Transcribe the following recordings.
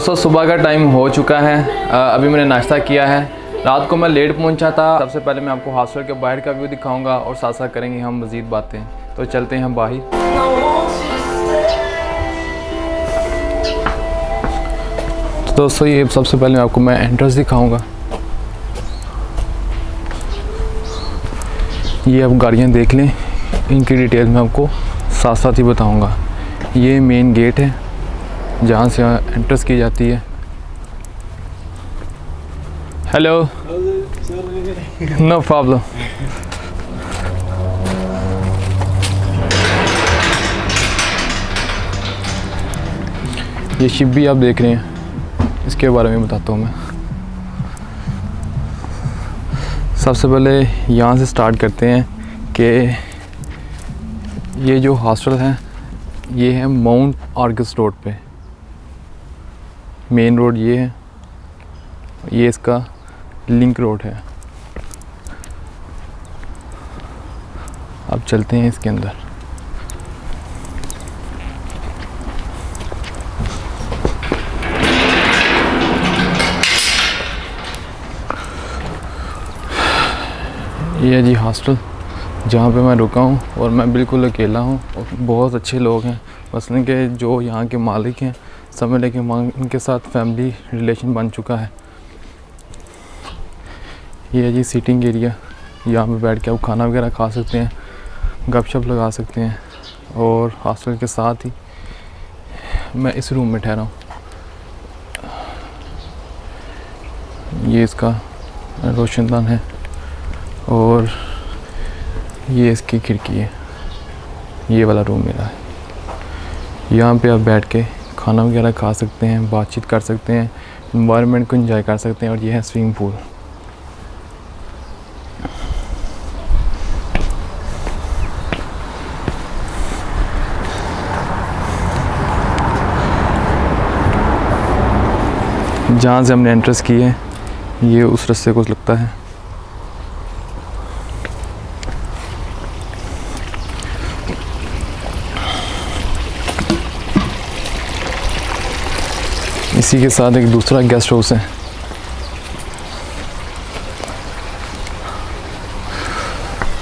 दोस्तों सुबह का टाइम हो चुका है। अभी मैंने नाश्ता किया है। रात को मैं लेट पहुंचा था। सबसे पहले मैं आपको हॉस्टल के बाहर का व्यू दिखाऊंगा और साथ साथ करेंगे हम मज़ीद बातें। तो चलते हैं हम बाहर। तो दोस्तों ये सबसे पहले आपको मैं एंट्रेंस दिखाऊंगा। ये आप गाड़ियाँ देख लें, इनकी डिटेल मैं आपको साथ साथ ही बताऊंगा। ये मेन गेट है जहाँ से एंट्रेंस की जाती है। Hello, no problem. ये शिप भी आप देख रहे हैं, इसके बारे में बताता हूँ मैं। सबसे पहले यहाँ से स्टार्ट करते हैं कि ये जो हॉस्टल है ये है माउंट आर्गस रोड पे। मेन रोड ये है, ये इसका लिंक रोड है। अब चलते हैं इसके अंदर। ये है जी हॉस्टल जहाँ पे मैं रुका हूँ और मैं बिल्कुल अकेला हूँ और बहुत अच्छे लोग हैं। मसलन के जो यहाँ के मालिक हैं समझ लें कि उनके साथ फैमिली रिलेशन बन चुका है। ये है जी सीटिंग एरिया, यहाँ पे बैठ के आप खाना वगैरह खा सकते हैं, गपशप लगा सकते हैं। और हॉस्टल के साथ ही मैं इस रूम में ठहरा हूँ। ये इसका रोशनदान है और ये इसकी खिड़की है। ये वाला रूम मेरा है। यहाँ पे आप बैठ के खाना वगैरह खा सकते हैं, बातचीत कर सकते हैं, एनवायरनमेंट को एंजॉय कर सकते हैं। और ये है स्विमिंग पूल। जहाँ से हमने एंट्रेंस की है ये उस रास्ते को लगता है। इसी के साथ एक दूसरा गेस्ट हाउस है।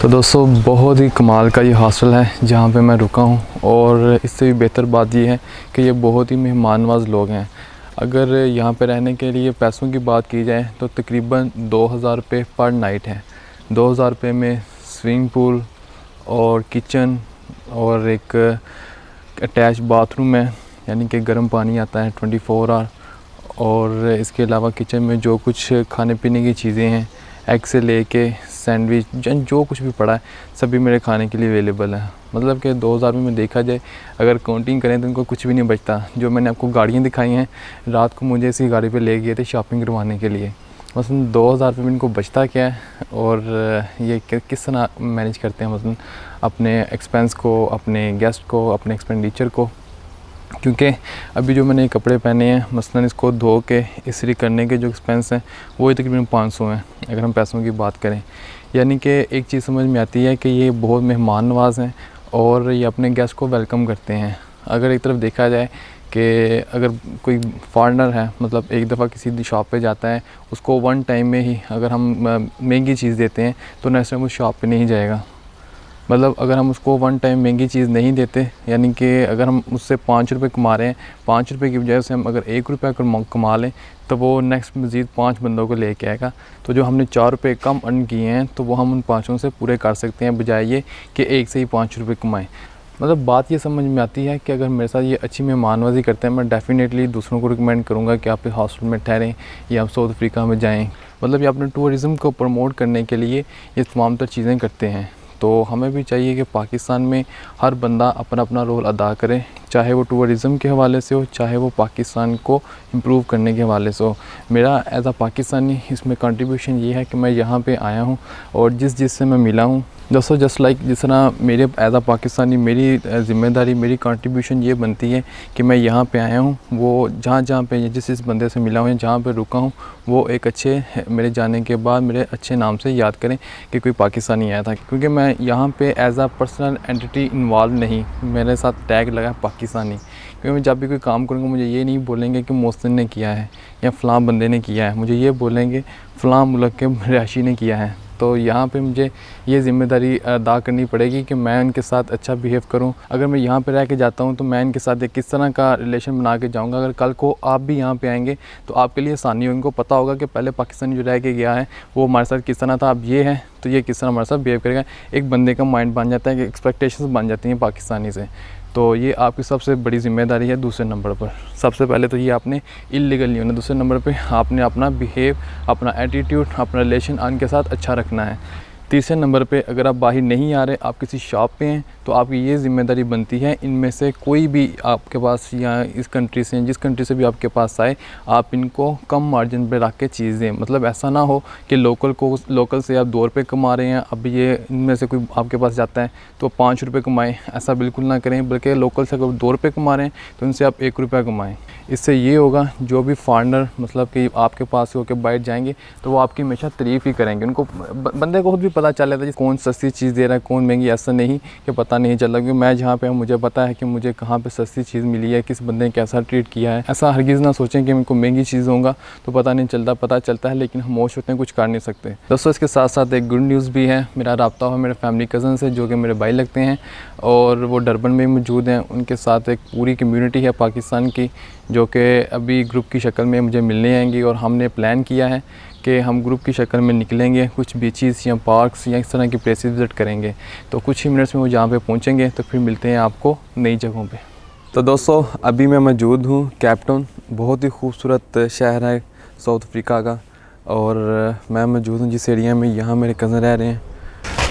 तो दोस्तों बहुत ही कमाल का ये हॉस्टल है जहाँ पे मैं रुका हूँ। और इससे भी बेहतर बात ये है कि ये बहुत ही मेहमान नवाज लोग हैं। अगर यहाँ पे रहने के लिए पैसों की बात की जाए तो तकरीबन 2000 रुपये पर नाइट है। 2000 रुपये में स्विमिंग पूल और किचन और एक अटैच बाथरूम है, यानी कि गर्म पानी आता है 24 आवर। और इसके अलावा किचन में जो कुछ खाने पीने की चीज़ें हैं, एग से लेके सैंडविच जो कुछ भी पड़ा है सभी मेरे खाने के लिए अवेलेबल है। मतलब कि 2000 में देखा जाए अगर काउंटिंग करें तो इनको कुछ भी नहीं बचता। जो मैंने आपको गाड़ियाँ दिखाई हैं, रात को मुझे इसी गाड़ी पे ले गए थे शॉपिंग करवाने के लिए। मसलन 2000 में इनको बचता क्या है और ये किस तरह मैनेज करते हैं मसलन अपने एक्सपेंस को, अपने गेस्ट को, अपने एक्सपेंडिचर को। क्योंकि अभी जो मैंने कपड़े पहने हैं मसलन इसको धो के इस्त्री करने के जो एक्सपेंस हैं वो तकरीबन 500 हैं अगर हम पैसों की बात करें। यानी कि एक चीज़ समझ में आती है कि ये बहुत मेहमान नवाज हैं और ये अपने गेस्ट को वेलकम करते हैं। अगर एक तरफ देखा जाए कि अगर कोई फॉरेनर है, मतलब एक दफ़ा किसी शॉप पे जाता है, उसको वन टाइम में ही अगर हम महंगी चीज़ देते हैं तो नेक्स्ट टाइम उस शॉप पे नहीं जाएगा। मतलब अगर हम उसको वन टाइम महंगी चीज़ नहीं देते, यानी कि अगर हम उससे 5 रुपये कमा रहे हैं, 5 रुपये की बजाय से हम अगर 1 रुपया कमा लें तो वो नेक्स्ट मज़ीद 5 बंदों को लेके आएगा। तो जो हमने 4 रुपये कम अर्न किए हैं तो वो हम उन 5 से पूरे कर सकते हैं, बजाय ये कि एक से ही 5 रुपये कमाएँ। मतलब बात ये समझ में आती है कि अगर मेरे साथ ये अच्छी मेहमानवाजी करते हैं, मैं डेफ़िनेटली दूसरों को रिकमेंड करूँगा कि आप हॉस्टल में ठहरें या आप साउथ अफ्रीका में जाएँ। मतलब ये अपने टूरिज़म को प्रमोट करने के लिए ये तमाम तर चीज़ें करते हैं। तो हमें भी चाहिए कि पाकिस्तान में हर बंदा अपना अपना रोल अदा करे, चाहे वो टूरिज़म के हवाले से हो, चाहे वो पाकिस्तान को इम्प्रूव करने के हवाले से हो। मेरा एज़ अ पाकिस्तानी इसमें कंट्रीब्यूशन ये है कि मैं यहाँ पे आया हूँ और जिससे मैं मिला हूँ दोस्तों, जस्ट लाइक जिस तरह मेरे एज़ अ पाकिस्तानी मेरी ज़िम्मेदारी, मेरी कंट्रीब्यूशन ये बनती है कि मैं यहाँ पे आया हूँ, वो जहाँ पे जिस बंदे से मिला हूँ, जहाँ पे रुका हूँ, वो एक अच्छे मेरे जाने के बाद मेरे अच्छे नाम से याद करें कि कोई पाकिस्तानी आया था। क्योंकि मैं यहाँ पे as a personal entity involve नहीं, मेरे साथ टैग लगा पाकिस्तानी, क्योंकि मैं जब भी कोई काम करूँगा मुझे ये नहीं बोलेंगे कि मोहसिन ने किया है या फ़लाँ बंदे ने किया है, मुझे ये बोलेंगे फ़लाँ मुल्क के रिहायशी ने किया है। तो यहाँ पे मुझे ये ज़िम्मेदारी अदा करनी पड़ेगी कि मैं उनके साथ अच्छा बिहेव करूँ। अगर मैं यहाँ पे रह के जाता हूँ तो मैं इनके साथ एक किस तरह का रिलेशन बना के जाऊँगा। अगर कल को आप भी यहाँ पे आएंगे तो आपके लिए आसानी होगी, उनको पता होगा कि पहले पाकिस्तानी जो रह के गया है वो हमारे साथ किस तरह था, अब ये है तो ये किस तरह हमारे साथ बिहेव करेगा। एक बंदे का माइंड बन जाता है कि एक्सपेक्टेशंस बन जाती हैं पाकिस्तानी से। तो ये आपकी सबसे बड़ी ज़िम्मेदारी है। दूसरे नंबर पर सबसे पहले तो ये आपने इल्लीगल नहीं होना, दूसरे नंबर पे आपने अपना बिहेव, अपना एटीट्यूड, अपना रिलेशन उनके साथ अच्छा रखना है। तीसरे नंबर पे अगर आप बाहर नहीं आ रहे, आप किसी शॉप पे हैं, तो आपकी ये ज़िम्मेदारी बनती है इनमें से कोई भी आपके पास या इस कंट्री से जिस कंट्री से भी आपके पास आए, आप इनको कम मार्जिन पे रख के चीज़ दें। मतलब ऐसा ना हो कि लोकल से आप 2 रुपये कमा रहे हैं, अब ये इनमें से कोई आपके पास जाता है तो 5 रुपये कमाएँ, ऐसा बिल्कुल ना करें। बल्कि लोकल से अगर 2 रुपये कमा रहे हैं तो उनसे आप 1 रुपया कमाएँ। इससे ये होगा जो भी फॉरेनर मतलब कि आपके पास होकर बाहर जाएंगे तो वो आपकी हमेशा तारीफ़ ही करेंगे। उनको बंदे को खुद भी पता चल जाता है कौन सस्ती चीज़ दे रहा है कौन महंगी, ऐसा नहीं कि पता नहीं चल रहा। क्योंकि मैं जहाँ पे हूँ मुझे पता है कि मुझे कहाँ पे सस्ती चीज़ मिली है, किस बंदे ने कैसा ट्रीट किया है। ऐसा हरगिज़ ना सोचें कि उनको महंगी चीज़ दूँगा तो पता नहीं चलता, पता चलता है लेकिन खामोश होते हैं, कुछ कर नहीं सकते। दोस्तों इसके साथ साथ एक गुड न्यूज़ भी है। मेरा रब्ता हुआ मेरे फैमिली कज़न से जो कि मेरे भाई लगते हैं और वो डरबन में मौजूद हैं। उनके साथ एक पूरी कम्यूनिटी है पाकिस्तान की जो कि अभी ग्रुप की शक्ल में मुझे मिलने आएंगी और हमने प्लान किया है कि हम ग्रुप की शक्ल में निकलेंगे, कुछ बीचेस या पार्क्स या इस तरह की प्लेसेस विज़िट करेंगे। तो कुछ ही मिनट्स में वो जहाँ पे पहुँचेंगे तो फिर मिलते हैं आपको नई जगहों पे। तो दोस्तों अभी मैं मौजूद हूँ केप टाउन, बहुत ही खूबसूरत शहर है साउथ अफ्रीका का, और मैं मौजूद हूँ जिस एरिया में, यहाँ मेरे कज़न रह रहे हैं।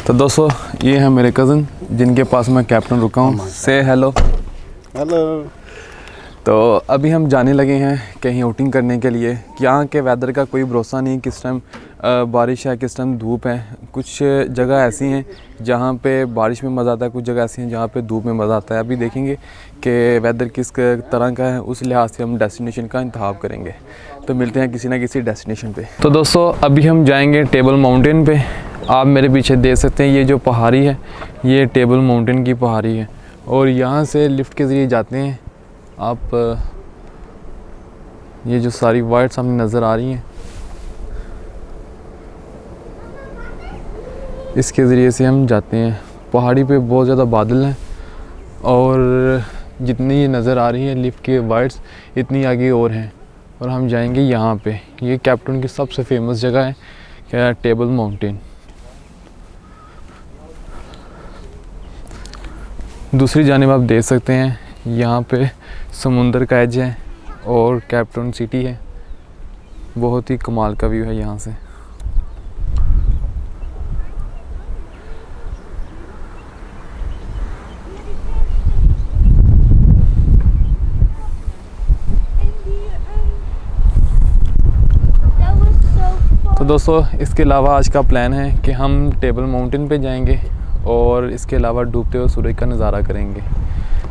तो दोस्तों ये है मेरे कज़न जिनके पास मैं केप टाउन रुका हूँ। से हेलो। हेलो। तो अभी हम जाने लगे हैं कहीं आउटिंग करने के लिए। यहाँ के वेदर का कोई भरोसा नहीं, किस टाइम बारिश है किस टाइम धूप है। कुछ जगह ऐसी हैं जहाँ पे बारिश में मज़ा आता है, कुछ जगह ऐसी हैं जहाँ पे धूप में मज़ा आता है। अभी देखेंगे कि वेदर किस तरह का है, उस लिहाज से हम डेस्टिनेशन का इंतखाब करेंगे। तो मिलते हैं किसी ना किसी डेस्टिनेशन पे। तो दोस्तों अभी हम जाएंगे टेबल माउंटेन पे। आप मेरे पीछे देख सकते हैं ये जो पहाड़ी है ये टेबल माउंटेन की पहाड़ी है और यहाँ से लिफ्ट के ज़रिए जाते हैं आप। ये जो सारी वाइट सामने नज़र आ रही हैं इसके ज़रिए से हम जाते हैं। पहाड़ी पे बहुत ज़्यादा बादल हैं और जितनी ये नज़र आ रही है लिफ्ट के वाइट्स इतनी आगे और हैं और हम जाएंगे यहाँ पे। ये केप टाउन की सबसे फेमस जगह है क्या, टेबल माउंटेन। दूसरी जानिब आप देख सकते हैं यहाँ पे समुंदर का एज है और केप टाउन सिटी है। बहुत ही कमाल का व्यू है यहाँ से। तो दोस्तों इसके अलावा आज का प्लान है कि हम टेबल माउंटेन पे जाएंगे और इसके अलावा डूबते हुए सूरज का नज़ारा करेंगे।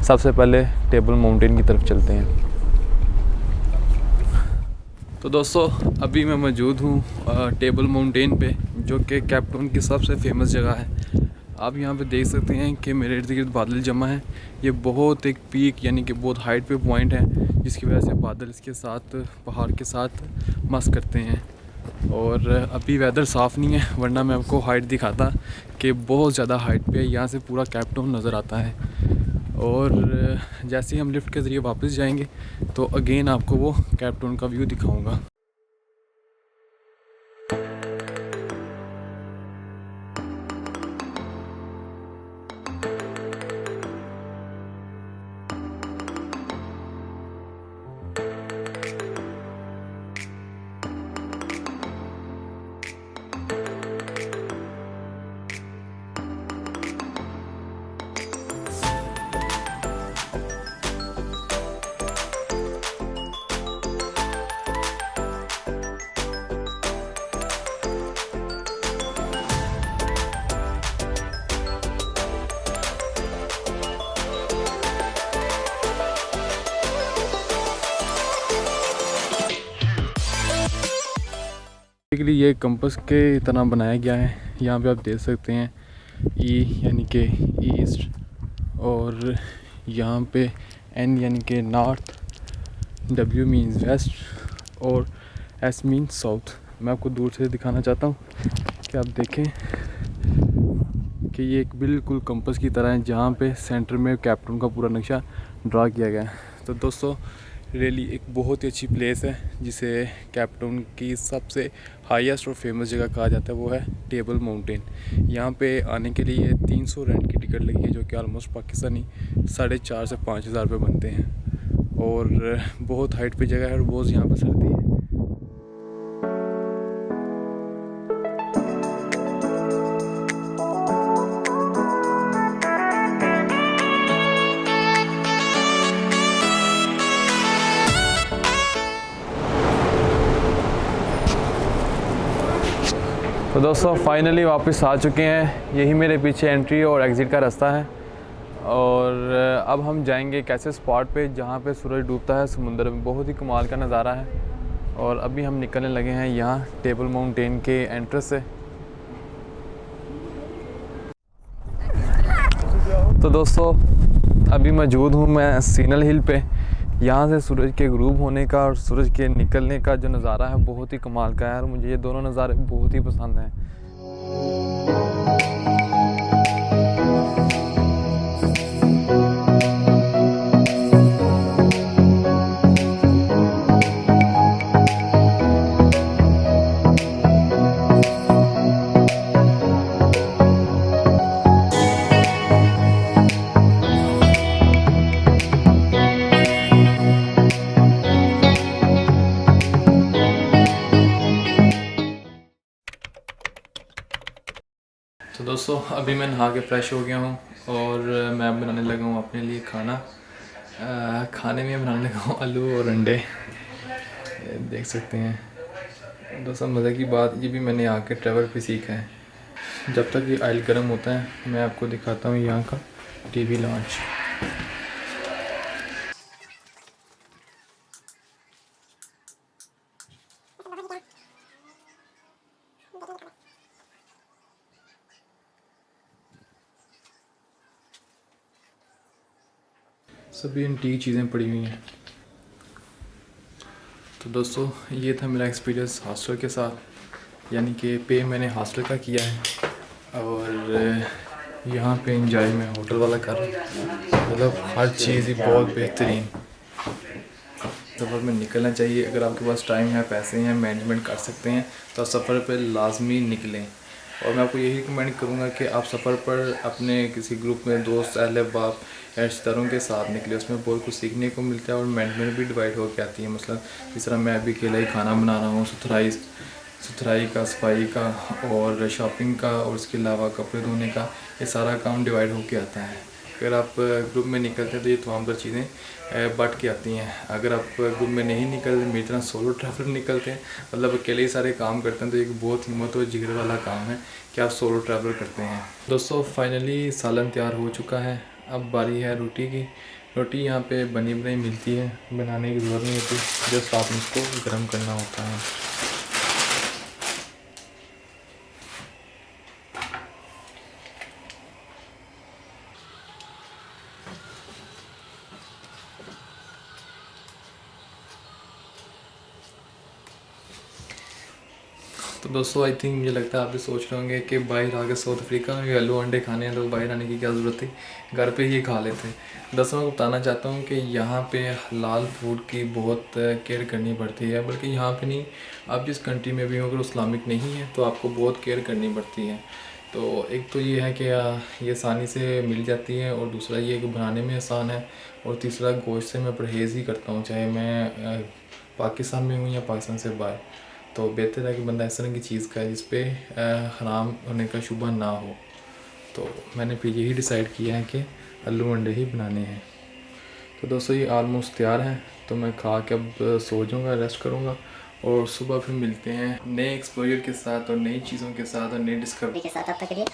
सबसे पहले टेबल माउंटेन की तरफ चलते हैं। तो दोस्तों अभी मैं मौजूद हूँ टेबल माउंटेन पे जो कि केप टाउन की सबसे फेमस जगह है। आप यहाँ पे देख सकते हैं कि मेरे इर्द गिर्द बादल जमा है। ये बहुत एक पीक यानी कि बहुत हाइट पे पॉइंट है जिसकी वजह से बादल इसके साथ पहाड़ के साथ मस करते हैं। और अभी वेदर साफ़ नहीं है वरना मैं आपको हाइट दिखाता कि बहुत ज़्यादा हाइट पे यहाँ से पूरा केप टाउन नज़र आता है। और जैसे ही हम लिफ्ट के ज़रिए वापस जाएंगे तो अगेन आपको वो केप टाउन का व्यू दिखाऊंगा। बेसिकली ये कंपास के तरह बनाया गया है। यहाँ पे आप देख सकते हैं ई यानी कि ईस्ट और यहाँ पे N यानी कि नॉर्थ, W मीन्स वेस्ट और S मीन्स साउथ। मैं आपको दूर से दिखाना चाहता हूँ कि आप देखें कि ये एक बिल्कुल कंपास की तरह है, जहाँ पे सेंटर में केप टाउन का पूरा नक्शा ड्रा किया गया है। तो दोस्तों रियली एक बहुत ही अच्छी प्लेस है, जिसे केप टाउन की सबसे हाईएस्ट और फेमस जगह कहा जाता है, वो है टेबल माउंटेन। यहाँ पे आने के लिए 300 रेंट की टिकट लगी है, जो कि ऑलमोस्ट पाकिस्तानी 4,500 से 5,000 रुपये बनते हैं। और बहुत हाइट पे जगह है और बहुत यहाँ पर सर्दी है। तो दोस्तों फाइनली वापस आ चुके हैं। यही मेरे पीछे एंट्री और एग्ज़िट का रास्ता है। और अब हम जाएंगे एक ऐसे स्पॉट पे जहाँ पे सूरज डूबता है समुंदर में। बहुत ही कमाल का नज़ारा है। और अभी हम निकलने लगे हैं यहाँ टेबल माउंटेन के एंट्रेंस से। तो दोस्तों अभी मौजूद हूँ मैं सिग्नल हिल पे। यहाँ से सूरज के गुरूब होने का और सूरज के निकलने का जो नज़ारा है बहुत ही कमाल का है, और मुझे ये दोनों नज़ारे बहुत ही पसंद हैं। तो दोस्तों अभी मैं नहा के फ्रेश हो गया हूँ और मैं बनाने लगा हूँ अपने लिए खाना। खाने में बनाने लगा हूँ आलू और अंडे। देख सकते हैं दोस्तों, मज़े की बात ये भी मैंने आके ट्रैवल पे सीखा है। जब तक ये ऑयल गर्म होता है मैं आपको दिखाता हूँ यहाँ का टीवी लॉन्च। सभी एंटीक चीज़ें पड़ी हुई हैं। तो दोस्तों ये था मेरा एक्सपीरियंस हॉस्टल के साथ, यानी कि पे मैंने हॉस्टल का किया है और यहाँ पे एंजॉय मैं होटल वाला कर रहा हूँ। मतलब हर चीज़ ही बहुत बेहतरीन। सफ़र में निकलना चाहिए। अगर आपके पास टाइम है, पैसे हैं, मैनेजमेंट कर सकते हैं तो आप सफ़र पर लाजमी निकलें। और मैं आपको यही रिकमेंड करूँगा कि आप सफ़र पर अपने किसी ग्रुप में दोस्त, अहले बाप या रिश्तेदारों के साथ निकले। उसमें बहुत कुछ सीखने को मिलता है और मैनेजमेंट भी डिवाइड होकर आती है। मसलन जिस तरह मैं अभी अकेला ही खाना बना रहा हूँ, सुथराई का, सफाई का और शॉपिंग का और उसके अलावा कपड़े धोने का, ये सारा काम डिवाइड होकर आता है। अगर आप ग्रुप में निकलते हैं तो ये तमाम तर चीज़ें बट के आती हैं। अगर आप ग्रुप में नहीं निकलते, मेरी तरह सोलो ट्रैवलर निकलते हैं, मतलब अकेले ही सारे काम करते हैं, तो एक बहुत हिम्मत और जिगर वाला काम है कि आप सोलो ट्रैवलर करते हैं। दोस्तों फाइनली सालन तैयार हो चुका है। अब बारी है रोटी की। रोटी यहाँ पे बनी बनाई मिलती है, बनाने की ज़रूरत नहीं होती, जस्ट आपने इसको गर्म करना होता है। तो दोस्तों आई थिंक मुझे लगता है आप भी सोच रहे होंगे कि बाहर आके साउथ अफ्रीका में आलू अंडे खाने हैं तो बाहर आने की क्या ज़रूरत थी, घर पे ही खा लेते। दोस्तों मैं बताना चाहता हूँ कि यहाँ पे हलाल फूड की बहुत केयर करनी पड़ती है। बल्कि यहाँ पे नहीं, आप जिस कंट्री में भी हो अगर इस्लामिक नहीं है तो आपको बहुत केयर करनी पड़ती है। तो एक तो ये है कि ये आसानी से मिल जाती है, और दूसरा ये कि बनाने में आसान है, और तीसरा गोश्त से मैं परहेज़ ही करता हूँ, चाहे मैं पाकिस्तान में हूँ या पाकिस्तान से बाहर। तो बेहतर है कि बंदा इस तरह की चीज़ खाए जिस पे हराम होने का शुबा ना हो। तो मैंने फिर यही डिसाइड किया है कि आलू अंडे ही बनाने हैं। तो दोस्तों ये ऑलमोस्ट तैयार है, तो मैं खा के अब सो जाऊँगा, रेस्ट करूँगा, और सुबह फिर मिलते हैं नए एक्सपोजर के साथ और नई चीज़ों के साथ और नई डिस्कवरी के साथ। तब तक के लिए